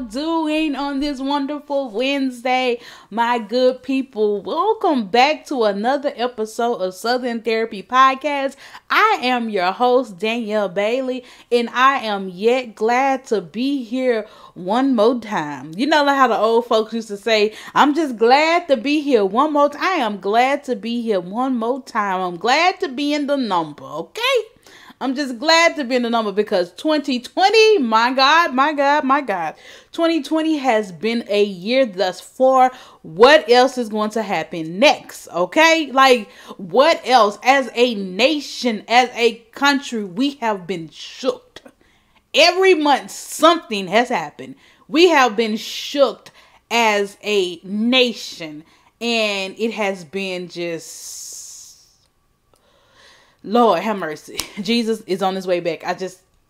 Doing on this wonderful Wednesday, my good people. Welcome back to another episode of Southern Therapy Podcast. I am your host, Danielle Bailey, and I am yet glad to be here one more time. You know how the old folks used to say, I'm just glad to be here one more time. I am glad to be here one more time. I'm glad to be in the number, okay? I'm just glad to be in the number because 2020, my God, 2020 has been a year thus far. What else is going to happen next? Okay? Like, what else? As a nation, as a country, we have been shook. Every month, something has happened. We have been shook as a nation, and it has been just... Lord have mercy. Jesus is on his way back.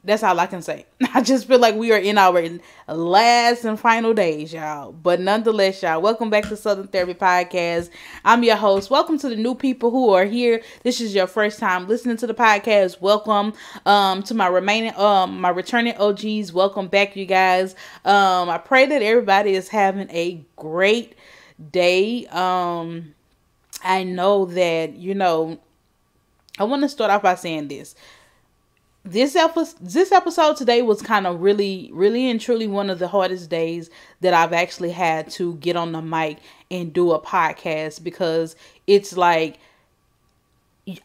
That's all I can say. I just feel like we are in our last and final days, y'all. But nonetheless, y'all, welcome back to Southern Therapy Podcast. I'm your host. Welcome to the new people who are here. This is your first time listening to the podcast. Welcome to my returning OGs. Welcome back, you guys. I pray that everybody is having a great day. I know that, I want to start off by saying this. This episode today was kind of really and truly one of the hardest days that I've actually had to get on the mic and do a podcast, because it's like,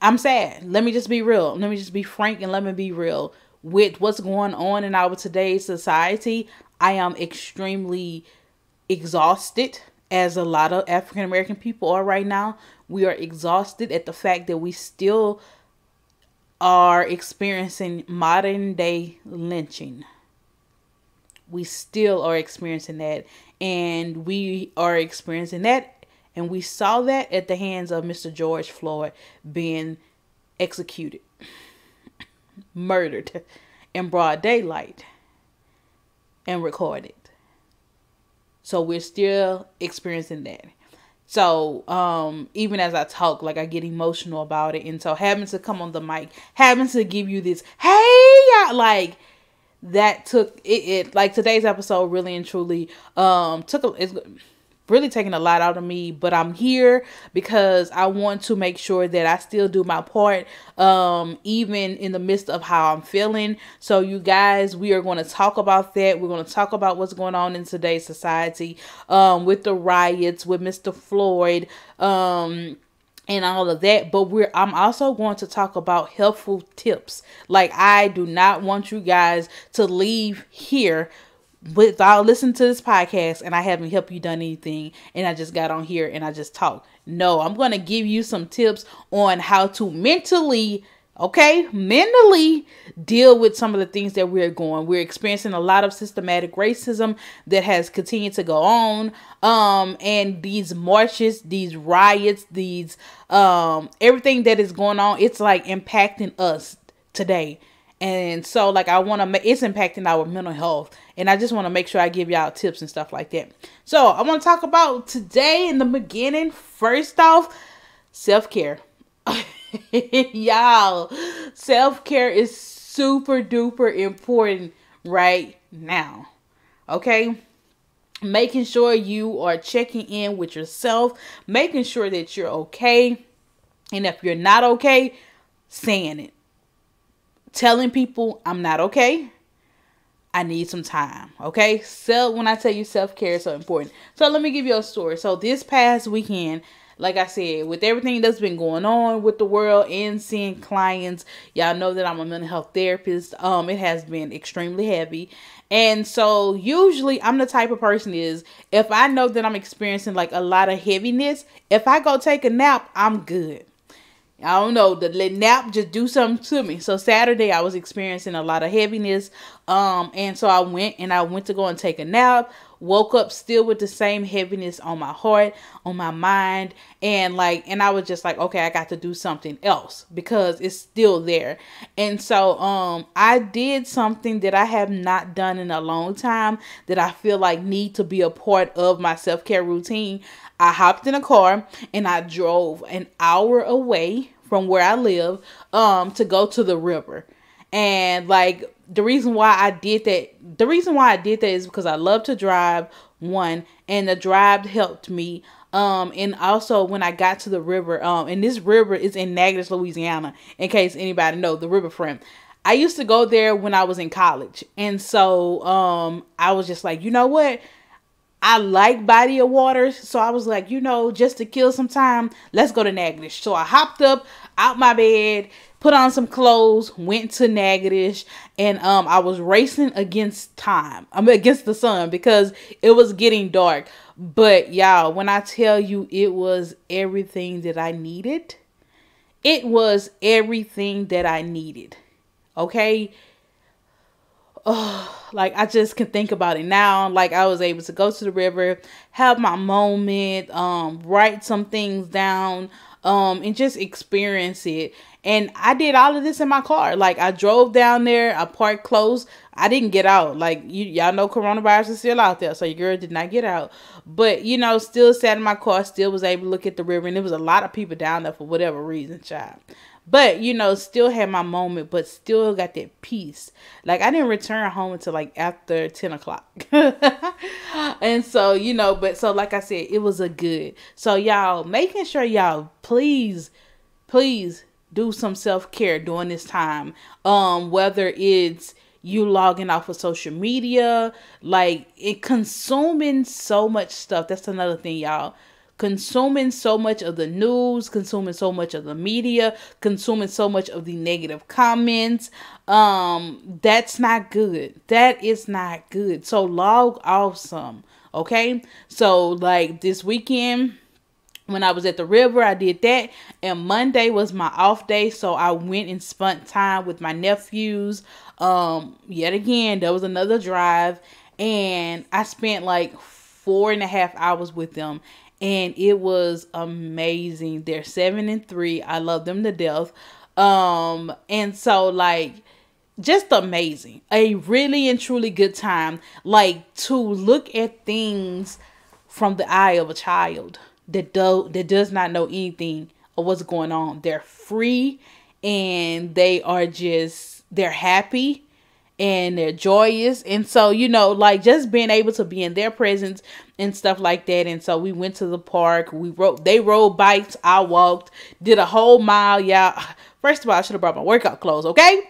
I'm sad. Let me just be real. Let me just be frank and let me be real. With what's going on in our today's society, I am extremely exhausted, as a lot of African American people are right now. We are exhausted at the fact that we still are experiencing modern day lynching. We still are experiencing that. And we are experiencing that. And we saw that at the hands of Mr. George Floyd being executed, murdered in broad daylight, and recorded. So we're still experiencing that. So, even as I talk, like, I get emotional about it. And so having to come on the mic, having to give you this, hey, like, that took it like today's episode really and truly, it's really taking a lot out of me, but I'm here because I want to make sure that I still do my part, even in the midst of how I'm feeling. So you guys, we are going to talk about that. We're going to talk about what's going on in today's society, with the riots, with Mr. Floyd, and all of that. But I'm also going to talk about helpful tips. Like, I do not want you guys to leave here without listening to this podcast and I haven't helped you done anything and I just got on here and I just talk. No, I'm going to give you some tips on how to mentally deal with some of the things that we're experiencing. A lot of systematic racism that has continued to go on. And these marches, these riots, these, everything that is going on, it's like impacting us today. And so, like, it's impacting our mental health. And I just want to make sure I give y'all tips and stuff like that. So I want to talk about today in the beginning. First off, self-care. Y'all, self-care is super duper important right now. Okay? Making sure you are checking in with yourself. Making sure that you're okay. And if you're not okay, saying it. Telling people I'm not okay. I need some time. Okay. So when I tell you self-care is so important. So let me give you a story. So this past weekend, like I said, with everything that's been going on with the world and seeing clients, y'all know that I'm a mental health therapist. It has been extremely heavy. And so usually I'm the type of person is, if I know that I'm experiencing like a lot of heaviness, if I go take a nap, I'm good. I don't know, the nap just do something to me. So Saturday I was experiencing a lot of heaviness. And so I went to go and take a nap. Woke up still with the same heaviness on my heart, on my mind, and I was just like, okay, I got to do something else because it's still there. And so I did something that I have not done in a long time that I feel like need to be a part of my self-care routine. I hopped in a car and I drove an hour away from where I live to go to the river. And the reason why I did that is because I love to drive, one, and the drive helped me. And also when I got to the river, and this river is in Natchitoches, Louisiana, in case anybody know the riverfront. I used to go there when I was in college. And so I was just like, you know what? I like body of water. So I was like, just to kill some time, let's go to Natchitoches. So I hopped up out my bed, put on some clothes, went to Natchitoches, and I was racing against time. Against the sun because it was getting dark. But y'all, when I tell you it was everything that I needed, it was everything that I needed. Okay? Oh, I just can think about it now. I was able to go to the river, have my moment, write some things down, and just experience it. And I did all of this in my car. I drove down there, I parked close. I didn't get out. Y'all know coronavirus is still out there, so your girl did not get out. But, still sat in my car, still was able to look at the river. And there was a lot of people down there for whatever reason, child. But, still had my moment, but still got that peace. I didn't return home until after 10 o'clock. And so, but so like I said, it was a good. So y'all, making sure y'all please do some self-care during this time. Whether it's you logging off of social media, consuming so much stuff. That's another thing, y'all. Consuming so much of the news, consuming so much of the media, consuming so much of the negative comments. That's not good. That is not good. So log off some. Okay. So this weekend, when I was at the river, I did that. And Monday was my off day. So I went and spent time with my nephews. Yet again, there was another drive. And I spent 4.5 hours with them. And it was amazing. They're 7 and 3. I love them to death. And so just amazing. A really and truly good time. To look at things from the eye of a child that does not know anything of what's going on. They're free and they're happy and they're joyous. And so, just being able to be in their presence and stuff like that. And so we went to the park. They rode bikes. I walked, did a whole mile. Yeah. First of all, I should have brought my workout clothes. Okay.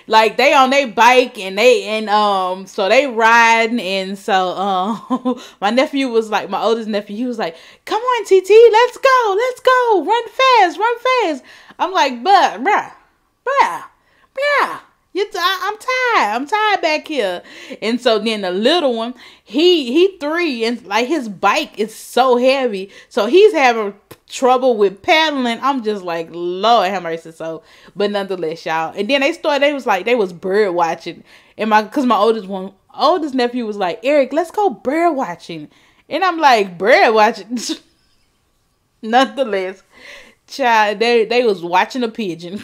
They on their bike and so they riding. And so, my nephew was my oldest nephew, he was like, come on, TT, let's go. Run fast. I'm like, bruh. I'm tired back here. And so then the little one, he 3 and his bike is so heavy. So he's having trouble with paddling. I'm just like, Lord have mercy. So, but nonetheless, y'all. And then they was bird watching. And cause my oldest nephew was like, Eric, let's go bird watching. And I'm like, bird watching. Nonetheless, child, they was watching a pigeon.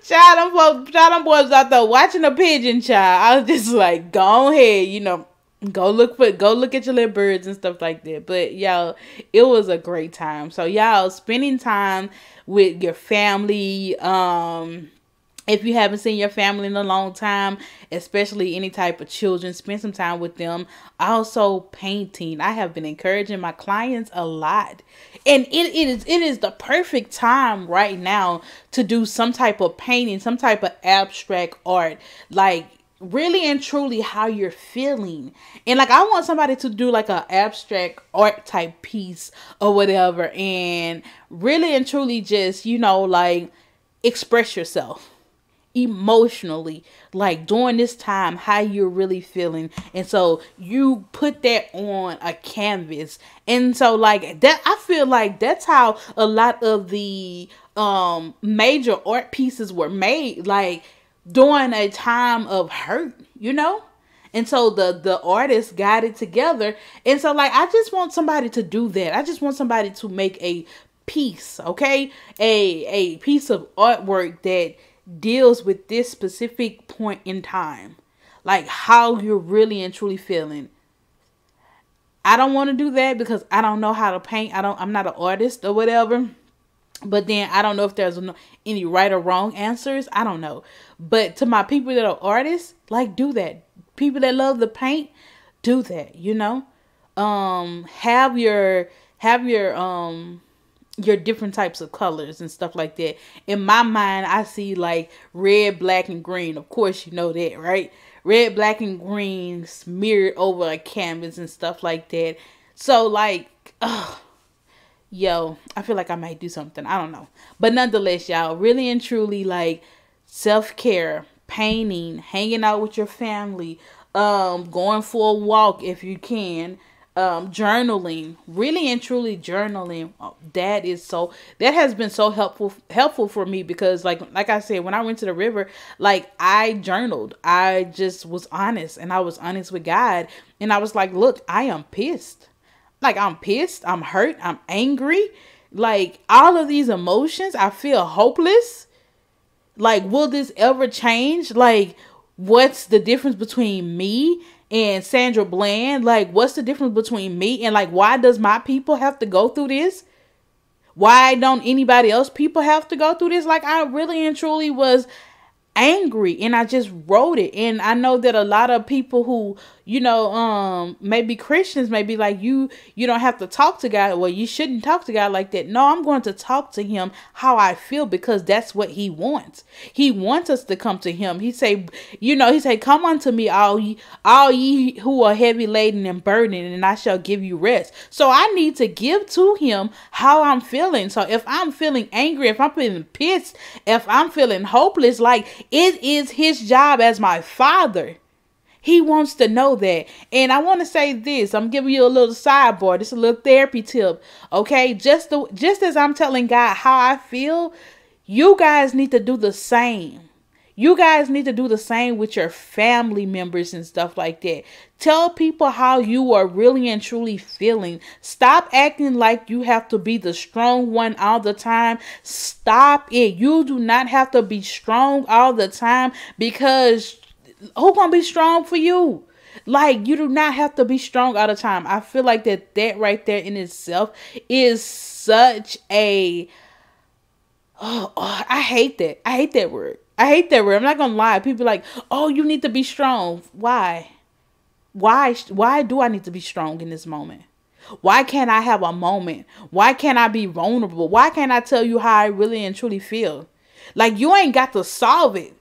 Child, them boys out there watching a pigeon, child. I was just like, go ahead, go look at your little birds and stuff like that. But y'all, it was a great time. So y'all, spending time with your family, if you haven't seen your family in a long time, especially any type of children, spend some time with them. Also, painting. I have been encouraging my clients a lot. And it is the perfect time right now to do some type of painting, some type of abstract art. Really and truly how you're feeling. And I want somebody to do an abstract art type piece or whatever. And really and truly just, express yourself emotionally, like during this time, how you're really feeling. And so you put that on a canvas. And so like that, I feel like that's how a lot of the major art pieces were made, like during a time of hurt, you know? And so the artists got it together. And so like I just want somebody to do that. I just want somebody to make a piece, okay? A piece of artwork that deals with this specific point in time. Like how you're really and truly feeling. I don't want to do that because I don't know how to paint. I'm not an artist or whatever. But then I don't know if there's any right or wrong answers. I don't know. But to my people that are artists, like do that. People that love the paint, do that, you know? Have your different types of colors and stuff like that. In my mind, I see like red, black, and green. Of course, you know that, right? Red, black, and green smeared over a canvas and stuff like that. So like, yo, I feel like I might do something. I don't know. But nonetheless, y'all, really and truly, like, self-care, painting, hanging out with your family, going for a walk if you can, journaling, really and truly journaling. That has been so helpful for me because like I said, when I went to the river, like I journaled. I just was honest, and I was honest with God, and I was like, look, I am pissed. Like, I'm pissed, I'm hurt, I'm angry. Like, all of these emotions, I feel hopeless. Like, will this ever change? Like, what's the difference between me and Sandra Bland? Like, what's the difference between me and, like, why does my people have to go through this? Why don't anybody else people have to go through this? Like, I really and truly was angry, and I just wrote it. And I know that a lot of people who, you know, maybe Christians may be like, you don't have to talk to God. Well, you shouldn't talk to God like that. No, I'm going to talk to him how I feel, because that's what he wants. He wants us to come to him. He say, come unto me, all ye who are heavy laden and burdened, and I shall give you rest. So I need to give to him how I'm feeling. So if I'm feeling angry, if I'm feeling pissed, if I'm feeling hopeless, like, it is his job as my father. He wants to know that. And I want to say this. I'm giving you a little sidebar. This is a little therapy tip. Okay? Just as I'm telling God how I feel, you guys need to do the same. You guys need to do the same with your family members and stuff like that. Tell people how you are really and truly feeling. Stop acting like you have to be the strong one all the time. Stop it. You do not have to be strong all the time, because who gonna be strong for you? Like, you do not have to be strong all the time. I feel like that right there in itself is such a... I hate that. I hate that word. I hate that word. I'm not gonna lie. People are like, oh, you need to be strong. Why? Why do I need to be strong in this moment? Why can't I have a moment? Why can't I be vulnerable? Why can't I tell you how I really and truly feel? Like, you ain't got to solve it.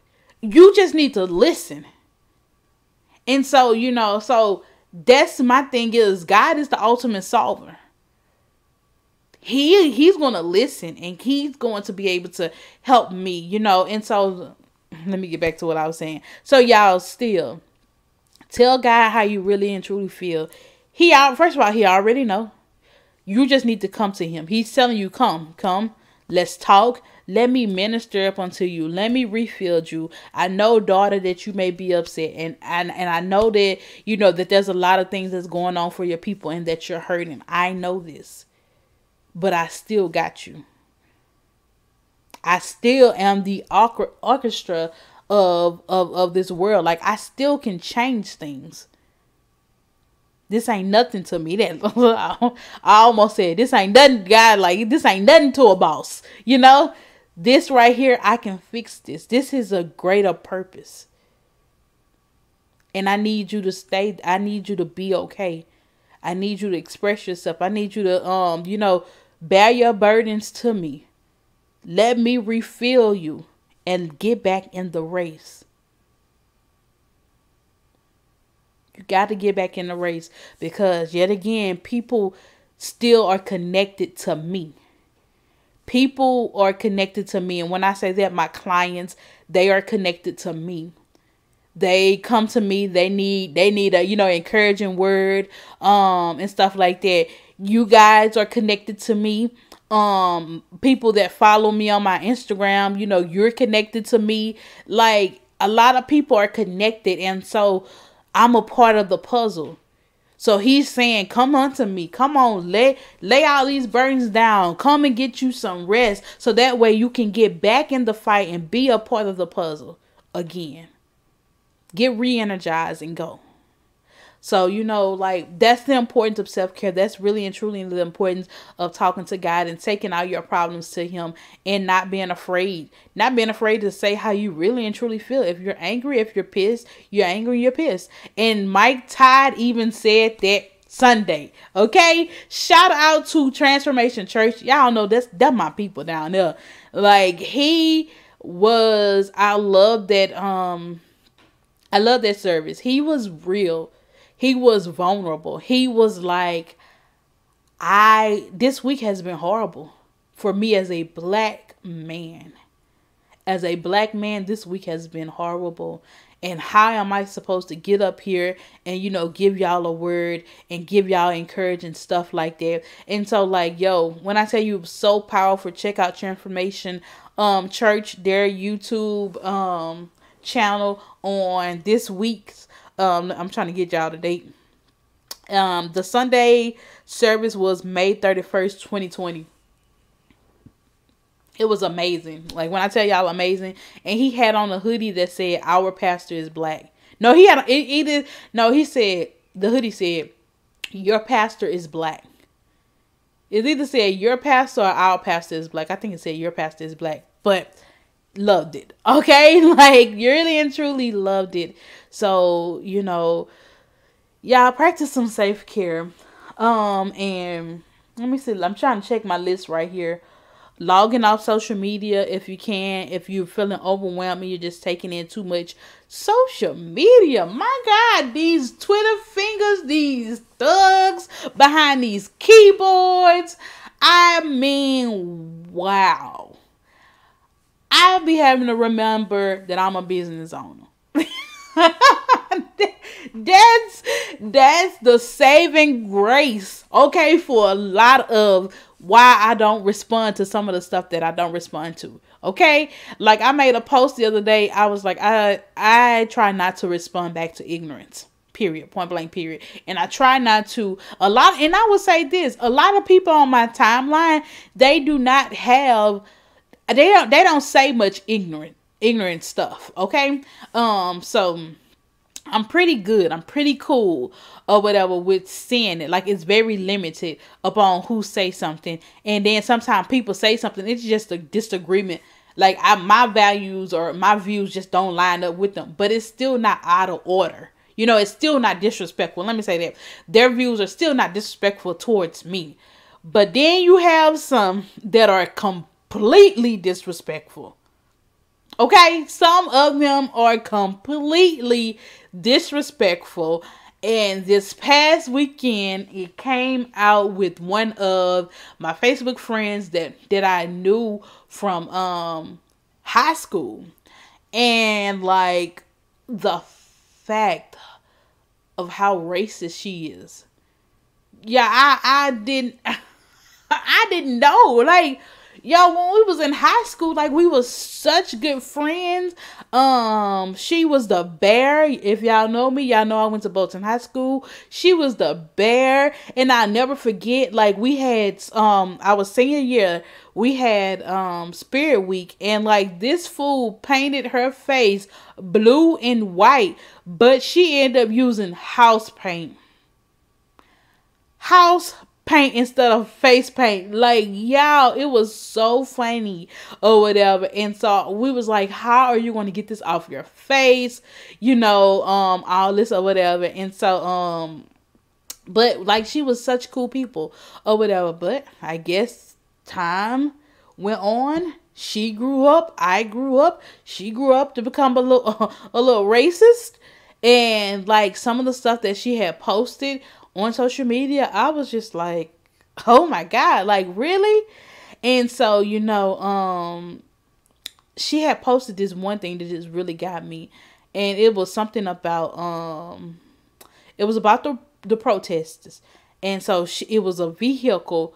You just need to listen. And so, so that's my thing is, God is the ultimate solver. He's going to listen, and he's going to be able to help me, And so let me get back to what I was saying. So y'all, still tell God how you really and truly feel. First of all, he already know. You just need to come to him. He's telling you, come, let's talk. Let me minister up unto you. Let me refill you. I know, daughter, that you may be upset. And I know that, that there's a lot of things that's going on for your people and that you're hurting. I know this. But I still got you. I still am the orchestra of this world. Like, I still can change things. This ain't nothing to me. That I almost said, this ain't nothing, God. Like, this ain't nothing to a boss. This right here, I can fix this. This is a greater purpose. And I need you to stay. I need you to be okay. I need you to express yourself. I need you to, bear your burdens to me. Let me refill you and get back in the race. You got to get back in the race, because yet again, people still are connected to me. People are connected to me. And when I say that, my clients, they are connected to me. They come to me, they need a, encouraging word, and stuff like that. You guys are connected to me. People that follow me on my Instagram, you're connected to me. Like, a lot of people are connected, and so I'm a part of the puzzle. So he's saying, come unto me. Come on, lay all these burdens down. Come and get you some rest. So that way you can get back in the fight and be a part of the puzzle again. Get re-energized and go. So, like, that's the importance of self-care. That's really and truly the importance of talking to God and taking all your problems to him and not being afraid. Not being afraid to say how you really and truly feel. If you're angry, if you're pissed, you're angry, you're pissed. And Mike Todd even said that Sunday. Okay? Shout out to Transformation Church. Y'all know that's my people down there. Like, I love that service. He was real. He was vulnerable. He was like, this week has been horrible for me as a black man. As a black man, this week has been horrible. And how am I supposed to get up here and, give y'all a word and give y'all encouraging stuff like that? And so, like, when I tell you it's so powerful, check out Transformation Church, their YouTube channel on this week's. I'm trying to get y'all to date. The Sunday service was May 31st, 2020. It was amazing. Like, when I tell y'all amazing. And he had on a hoodie that said, "Our pastor is black." No, he said, the hoodie said, "Your pastor is black." It either said your pastor or our pastor is black. I think it said your pastor is black. But loved it. Okay? Like, really and truly loved it. So, y'all practice some self-care. And let me see. I'm trying to check my list right here. Logging off social media if you can. If you're feeling overwhelmed and you're just taking in too much social media. My God, these Twitter fingers, these thugs behind these keyboards. I mean, wow. I'll be having to remember that I'm a business owner. That's the saving grace, okay, for a lot of why I don't respond to some of the stuff that I don't respond to. Okay, like, I made a post the other day. I was like, I try not to respond back to ignorance. Period. Point blank. Period. And I try not to. And I would say this: a lot of people on my timeline, they do not have. They don't say much ignorant stuff. Okay. So I'm pretty good. I'm pretty cool or whatever with saying it. Like, it's very limited upon who say something. And then sometimes people say something, it's just a disagreement. Like, my values or my views just don't line up with them. But it's still not out of order. It's still not disrespectful. Let me say that. Their views are still not disrespectful towards me. But then you have some that are completely disrespectful. Okay? Some of them are completely disrespectful. And this past weekend, it came out with one of my Facebook friends that I knew from high school. And, like, the fact of how racist she is. Yeah, I didn't know. Like, when we was in high school, like, we was such good friends. She was the bear. If y'all know me, y'all know I went to Bolton High School. She was the bear. And I'll never forget, like, we had, our senior year, we had, Spirit Week. And, like, this fool painted her face blue and white. But she ended up using house paint. House paint instead of face paint. Like, y'all, it was so funny or whatever. And so we was like, how are you going to get this off your face? All this or whatever. And so, but, like, she was such cool people or whatever. But I guess time went on. She grew up. I grew up. She grew up to become a little racist. And, like, some of the stuff that she had posted on social media, I was just like, oh my God, like, really? And so, she had posted this one thing that just really got me. And it was something about, it was about the protesters. And so it was a vehicle,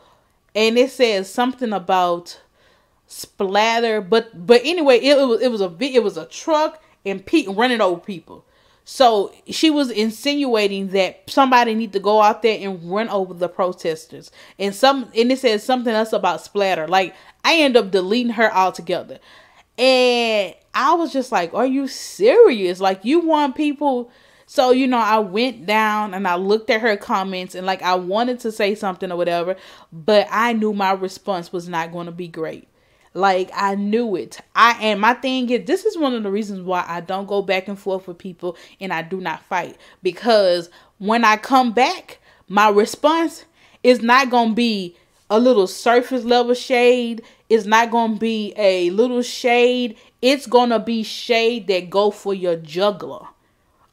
and it says something about splatter, but anyway, it was a truck and running over people. So she was insinuating that somebody need to go out there and run over the protesters, and it says something else about splatter. Like, I end up deleting her altogether, and I was just like, "Are you serious? Like, you want people?" So, I went down and I looked at her comments, and like, I wanted to say something or whatever, but I knew my response was not going to be great. Like, I knew it. And my thing is, this is one of the reasons why I don't go back and forth with people and I do not fight. Because when I come back, my response is not going to be a little surface level shade. It's not going to be a little shade. It's going to be shade that go for your jugular.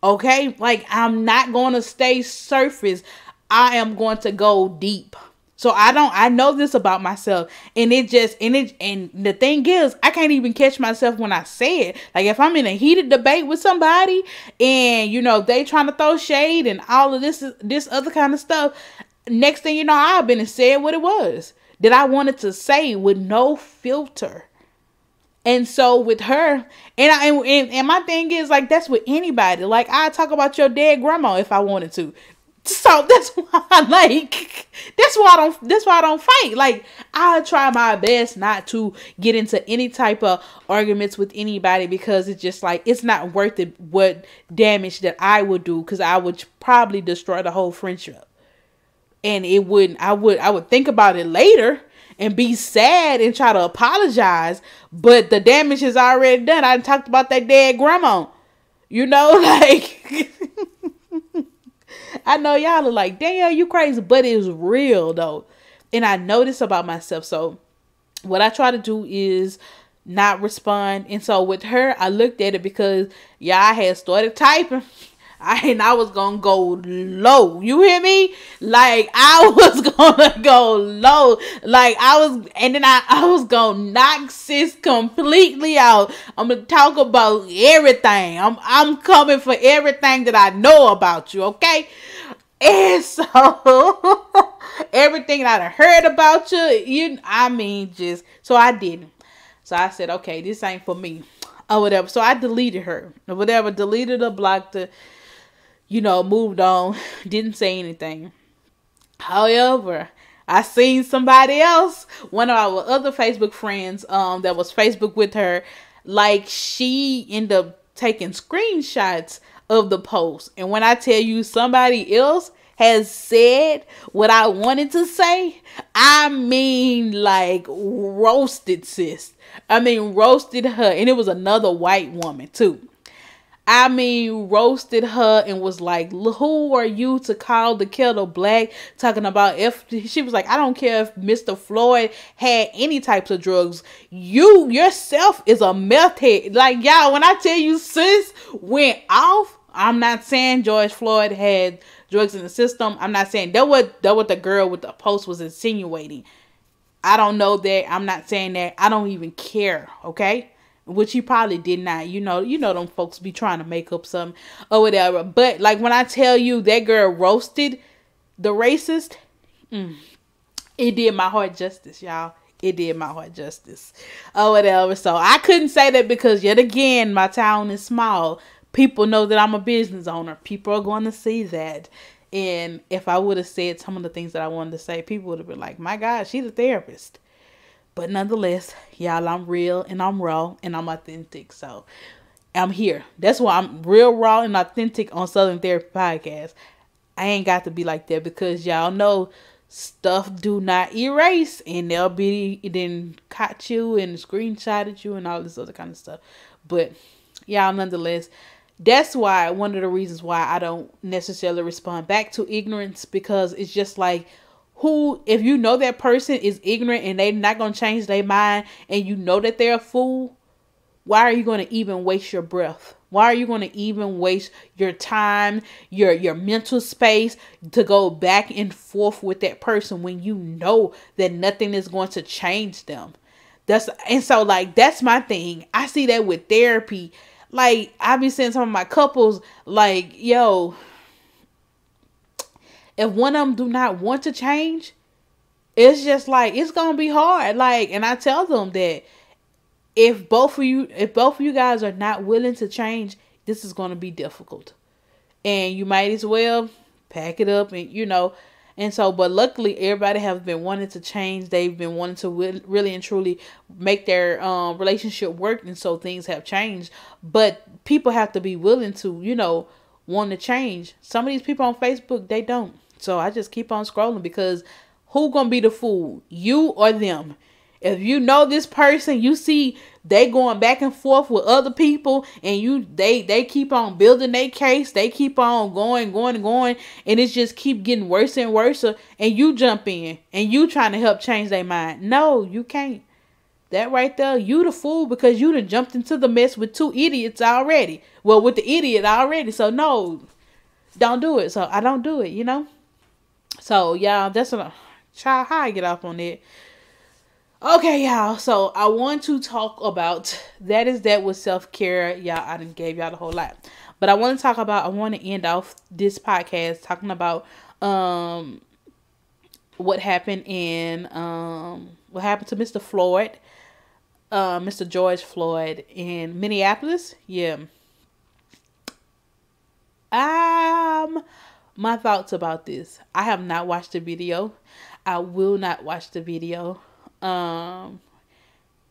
Okay? Like, I'm not going to stay surface. I am going to go deep. So I know this about myself, and the thing is, I can't even catch myself when I say it. Like, if I'm in a heated debate with somebody and, they trying to throw shade and all of this other kind of stuff, next thing you know, I've been and said what it was that I wanted to say with no filter. And so with her, and my thing is, like, that's with anybody. Like, I talk about your dead grandma if I wanted to. So that's why I don't fight. Like, I try my best not to get into any type of arguments with anybody, because it's just like, it's not worth it what damage that I would do, because I would probably destroy the whole friendship. And I would think about it later and be sad and try to apologize, but the damage is already done. I talked about that dead grandma, like I know y'all are like, Danielle, you crazy, but it's real though. And I know this about myself. So what I try to do is not respond. And so with her, I looked at it because I had started typing. I was gonna go low. You hear me? Like, I was gonna go low. Like, I was gonna knock sis completely out. I'm gonna talk about everything. I'm coming for everything that I know about you, okay? And so everything that I heard about you, so I didn't. So I said, okay, this ain't for me or whatever. So I deleted her or whatever, deleted her, blocked her. Moved on, didn't say anything. However, I seen somebody else, one of our other Facebook friends, that was Facebook with her, like, she ended up taking screenshots of the post. And when I tell you somebody else has said what I wanted to say, I mean, like, roasted sis. Roasted her. And it was another white woman too. Roasted her and was like, who are you to call the kettle black? Talking about, if she was like, I don't care if Mr. Floyd had any types of drugs. You yourself is a meth head. Like, y'all, when I tell you sis went off, I'm not saying George Floyd had drugs in the system. I'm not saying that what the girl with the post was insinuating. I don't know that. I'm not saying that. I don't even care. Okay. Which he probably did not, them folks be trying to make up something or whatever. But like, when I tell you that girl roasted the racist, it did my heart justice, y'all. It did my heart justice or whatever. So I couldn't say that because, yet again, my town is small. People know that I'm a business owner. People are going to see that. And if I would have said some of the things that I wanted to say, people would have been like, my God, she's a therapist. But nonetheless, y'all, I'm real and I'm raw and I'm authentic. So I'm here. That's why I'm real, raw, and authentic on Southern Therapy Podcast. I ain't got to be like that because y'all know stuff do not erase, and they'll be then caught you and screenshotted you and all this other kind of stuff. But y'all, nonetheless, that's why one of the reasons why I don't necessarily respond back to ignorance, because it's just like, if you know that person is ignorant and they're not going to change their mind, and you know that they're a fool, why are you going to even waste your breath Why are you going to even waste your time, your mental space to go back and forth with that person when you know that nothing is going to change them? So like, that's my thing. I see that with therapy. Like, I be saying some of my couples, like, yo, if one of them do not want to change, it's just like, it's going to be hard. Like, and I tell them that if both of you guys are not willing to change, this is going to be difficult. And you might as well pack it up and, and so, but luckily everybody have been wanting to change. They've been wanting to really and truly make their relationship work. And so things have changed, but people have to be willing to, want to change. Some of these people on Facebook, they don't. So I just keep on scrolling, because who gonna be the fool, you or them? If you know this person, you see they going back and forth with other people, and they keep on building their case, they keep on going, and it's just keep getting worse and worse, and you jump in and you trying to help change their mind. No, you can't. That right there, you the fool, because you done jumped into the mess with two idiots already. Well, with the idiot already. So no, don't do it. So I don't do it, So y'all, that's what how I get off on it. Okay, y'all. So I want to talk about that with self-care. Y'all, I done gave y'all the whole lot. But I want to end off this podcast talking about what happened to Mr. Floyd. Mr. George Floyd in Minneapolis. Yeah. My thoughts about this. I have not watched the video. I will not watch the video.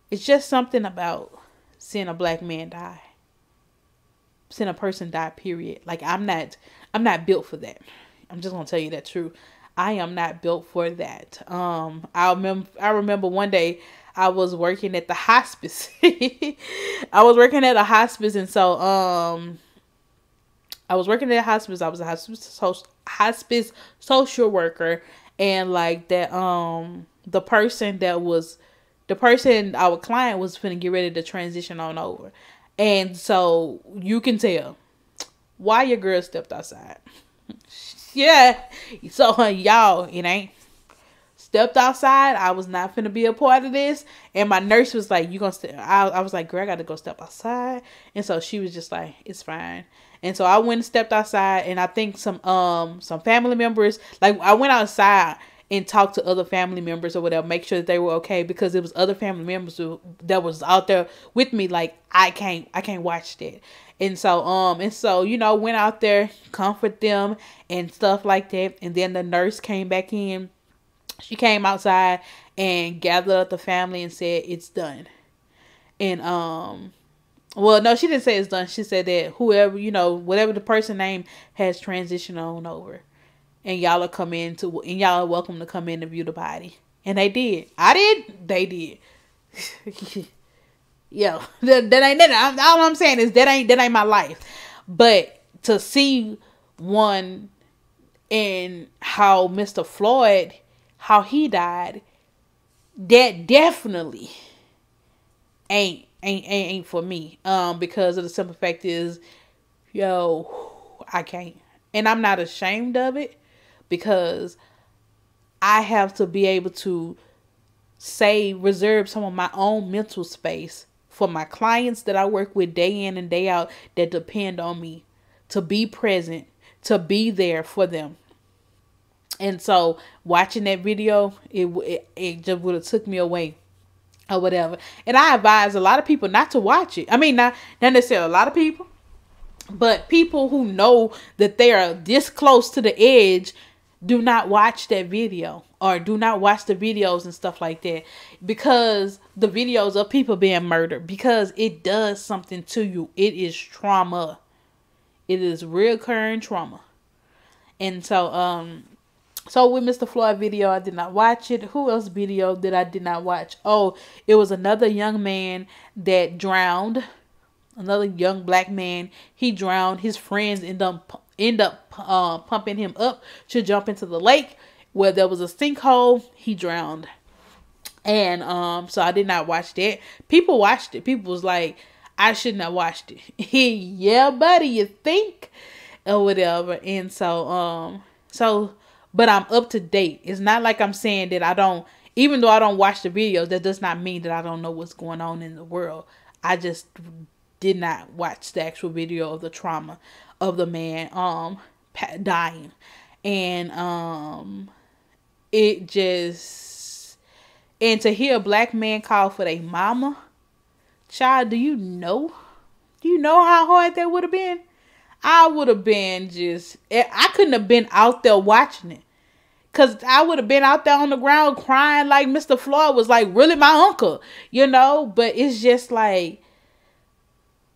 It's just something about seeing a black man die. Seeing a person die, period. Like, I'm not built for that. I'm just gonna tell you that true. I am not built for that. I remember one day I was working at the hospice. I was working at a hospice, and so I was working at a hospice. I was a hospice social worker, and like that the person our client was finna get ready to transition on over. And so you can tell why your girl stepped outside. Yeah. So y'all, it ain't stepped outside. I was not finna be a part of this. And my nurse was like, you gonna step? I was like, girl, I gotta go step outside. And so she was just like, it's fine. And so I went and stepped outside, and I think some family members, like, I went outside and talk to other family members or whatever, make sure that they were okay, because it was other family members that was out there with me. Like, I can't watch that. And so, went out there, comfort them and stuff like that. And then the nurse came back in. She came outside and gathered up the family and said, it's done. And, well, no, she didn't say it's done. She said that whoever, whatever the person name has transitioned on over. And y'all y'all are welcome to come in and view the body. And they did. I did. They did. Yo, that ain't that. All I'm saying is that ain't my life. But to see one and how Mr. Floyd, how he died, that definitely ain't for me. Because of the simple fact is, I can't. And I'm not ashamed of it, because I have to be able to reserve some of my own mental space for my clients that I work with day in and day out, that depend on me to be present, to be there for them. And so watching that video, it just would have took me away or whatever. And I advise a lot of people not to watch it. I mean, not necessarily a lot of people, but people who know that they are this close to the edge, do not watch that video, or do not watch the videos and stuff like that, because the videos of people being murdered, because it does something to you. It is trauma. It is recurring trauma. And so, so with Mr. Floyd video, I did not watch it. Who else video that I did not watch? Oh, it was another young man that drowned. Another young black man. He drowned. His friends end up pumping him up to jump into the lake where there was a sinkhole. He drowned. And so I did not watch that. People watched it. People was like, I shouldn't have watched it. Yeah, buddy, you think? Or whatever. And but I'm up to date. It's not like I'm saying that I don't, even though I don't watch the videos, that does not mean that I don't know what's going on in the world. I just did not watch the actual video of the trauma of the man dying. And it just, and to hear a black man call for their mama, child, do you know how hard that would have been? I would have been I couldn't have been out there watching it. Because I would have been out there on the ground crying like Mr. Floyd was like really my uncle, But it's just like,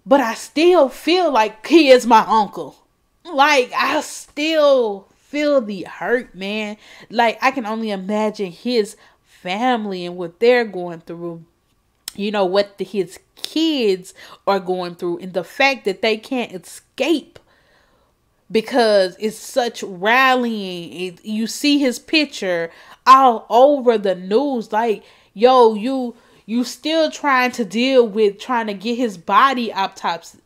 but I still feel like he is my uncle. Like, I still feel the hurt, man. Like, I can only imagine his family and what they're going through. What his kids are going through. And the fact that they can't escape because it's such rallying. You see his picture all over the news. Like, yo, you still trying to deal with trying to get his body autopsy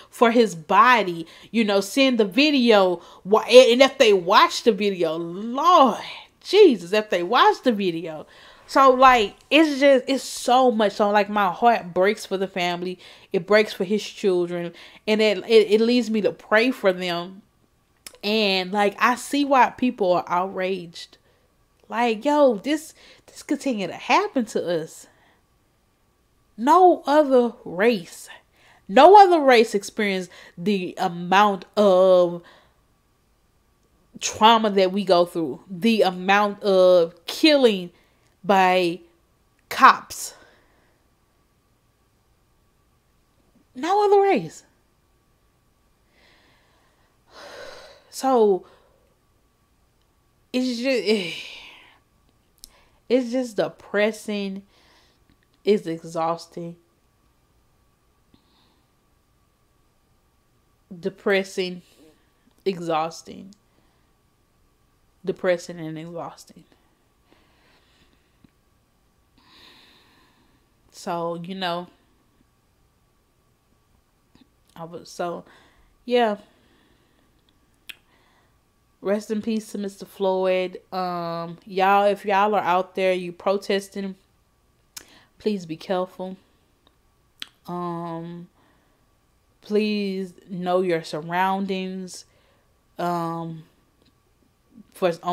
for his body, send the video. And if they watch the video, Lord Jesus, if they watch the video. So, like, it's so much. So, like, my heart breaks for the family. It breaks for his children. And it leads me to pray for them. And, like, I see why people are outraged. Like, yo, this continue to happen to us. No other race experienced the amount of trauma that we go through. The amount of killing by cops. No other race. So it's just depressing. It's exhausting. Depressing, exhausting. Depressing and exhausting. So, yeah. Rest in peace to Mr. Floyd. Y'all, if y'all are out there, you protesting, please be careful. Please know your surroundings. On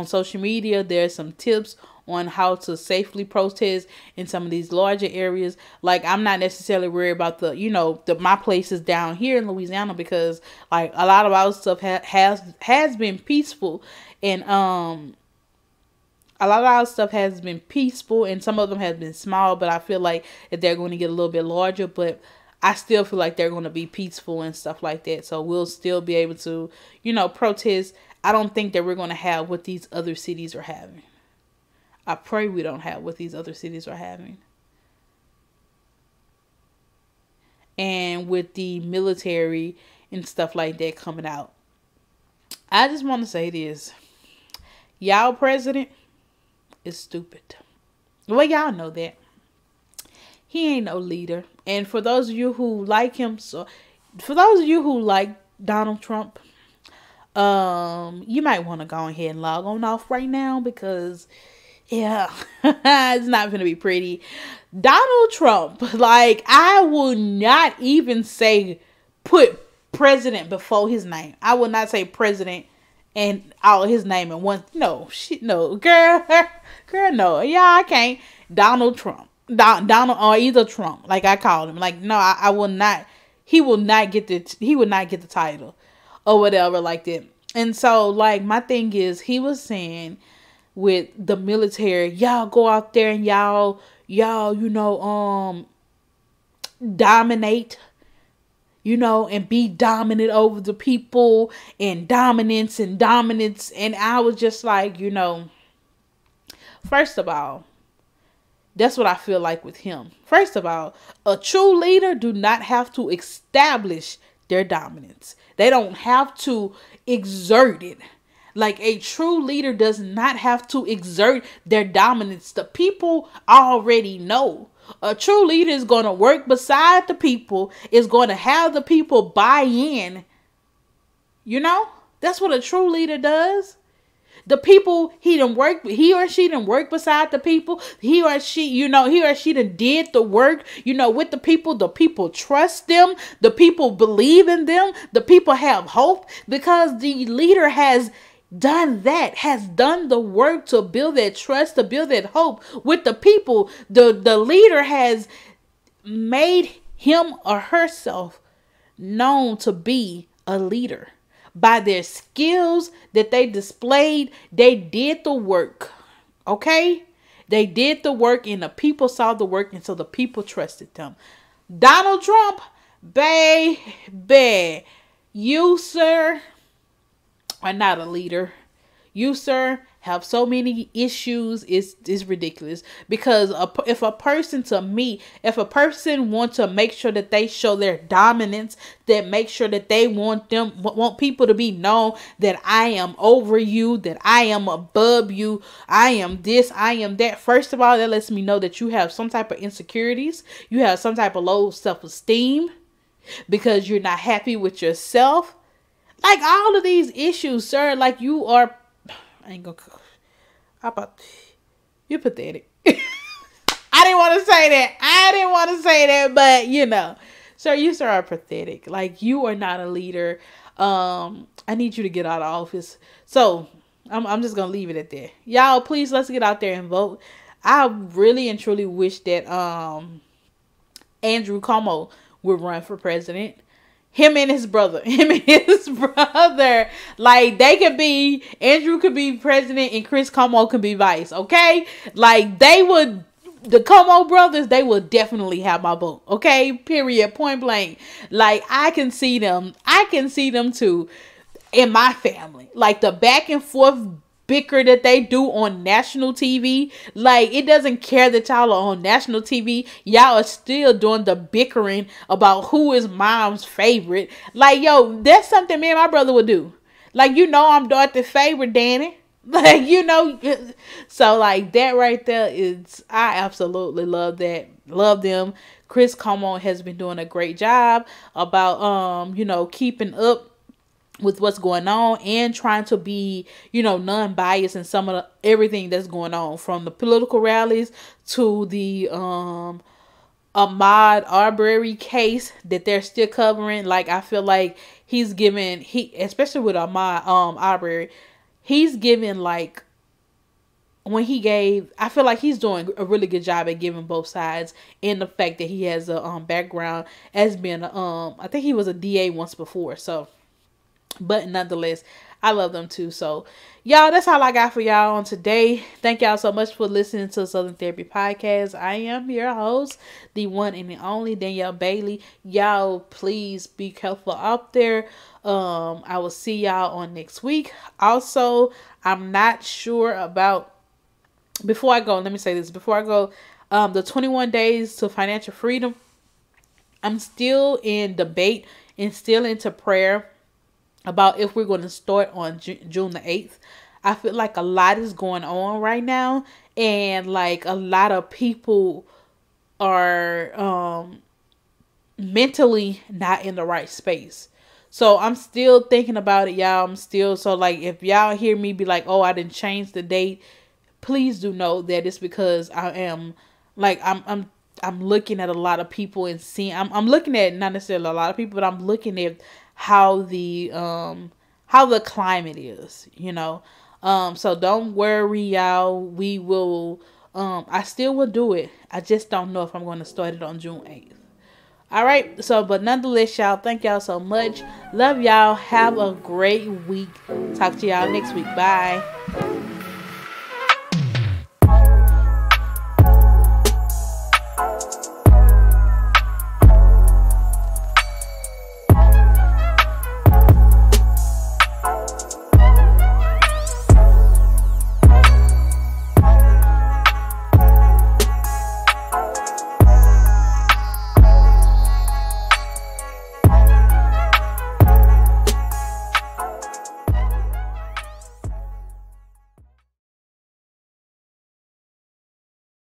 social media, there's some tips on how to safely protest in some of these larger areas. Like, I'm not necessarily worried about my places down here in Louisiana, because like a lot of our stuff has been peaceful, and a lot of our stuff has been peaceful, and some of them has been small, but I feel like that they're going to get a little bit larger, but I still feel like they're going to be peaceful and stuff like that. So we'll still be able to, protest. I don't think that we're going to have what these other cities are having. I pray we don't have what these other cities are having. And with the military and stuff like that coming out. I just want to say this. Y'all president is stupid. Well, y'all know that. He ain't no leader. And for those of you who like him, for those of you who like Donald Trump, you might want to go ahead and log on off right now, because yeah, it's not going to be pretty. Donald Trump, like, I will not even say put president before his name. I will not say president and all his name in one. No, shit, no, girl, no. Yeah, I can't. Donald Trump. Donald, or either Trump, like I called him. Like, no, I will not. He will not get the title or whatever like that. And so, like, my thing is, he was saying with the military, y'all go out there and y'all, dominate, and be dominant over the people, and dominance. And I was just like, first of all, that's what I feel like with him. First of all, a true leader do not have to establish their dominance. They don't have to exert it. Like, a true leader does not have to exert their dominance. The people already know. A true leader is going to work beside the people, is going to have the people buy in. You know, that's what a true leader does. The people he or she done work beside the people. He or she done did the work, with the people. The people trust them. The people believe in them. The people have hope because the leader has done the work to build that trust, to build that hope with the people. The leader has made him or herself known to be a leader. By their skills that they displayed, they did the work. Okay? They did the work and the people saw the work, and so the people trusted them. Donald Trump, baby, you, sir, are not a leader. You, sir, have so many issues. It's ridiculous. Because if a person wants to make sure that they show their dominance, that make sure that they want people to be known that I am over you, that I am above you, I am this, I am that. First of all, that lets me know that you have some type of insecurities. You have some type of low self-esteem because you're not happy with yourself. Like, all of these issues, sir, like, you are, you're pathetic. I didn't want to say that, but sir, you are pathetic. Like, you are not a leader. I need you to get out of office. So I'm just gonna leave it at that. Y'all, please, let's get out there and vote. I really and truly wish that Andrew Cuomo would run for president. Him and his brother. Like, Andrew could be president and Chris Cuomo could be vice. Okay? Like, the Cuomo brothers, they will definitely have my vote. Okay? Period. Point blank. Like, I can see them too in my family. Like, the back and forth bicker that they do on national TV. Like, it doesn't care that y'all are on national TV. Y'all are still doing the bickering about who is mom's favorite. Like, yo, that's something me and my brother would do. Like, I'm Dorothy's favorite, Danny. Like, so, like, that right there I absolutely love that. Love them. Chris Cuomo has been doing a great job about, keeping up with what's going on and trying to be, non-biased in some of everything that's going on, from the political rallies to the Ahmaud Arbery case that they're still covering. Like, I feel like especially with Ahmaud Arbery, he's given, like, I feel like he's doing a really good job at giving both sides, and the fact that he has a background as being I think he was a DA once before. So, but nonetheless, I love them too. So, y'all, that's all I got for y'all on today. Thank y'all so much for listening to Southern Therapy Podcast. I am your host, the one and the only Danielle Bailey. Y'all, please be careful out there. I will see y'all on next week. Also, I'm not sure about, before I go, let me say this. Before I go, the 21 days to financial freedom, I'm still in debate and still into prayer about if we're going to start on June the 8th. I feel like a lot is going on right now, and like a lot of people are mentally not in the right space. So I'm still thinking about it, y'all. So like, if y'all hear me be like, oh, I didn't change the date, please do know that it's because I am, like, I'm looking at a lot of people and seeing, I'm looking at not necessarily a lot of people, but I'm looking at how the climate is, so don't worry, y'all. We will, I still will do it. I just don't know if I'm going to start it on June 8th. All right. So, but nonetheless, y'all, thank y'all so much. Love y'all. Have a great week. Talk to y'all next week. Bye.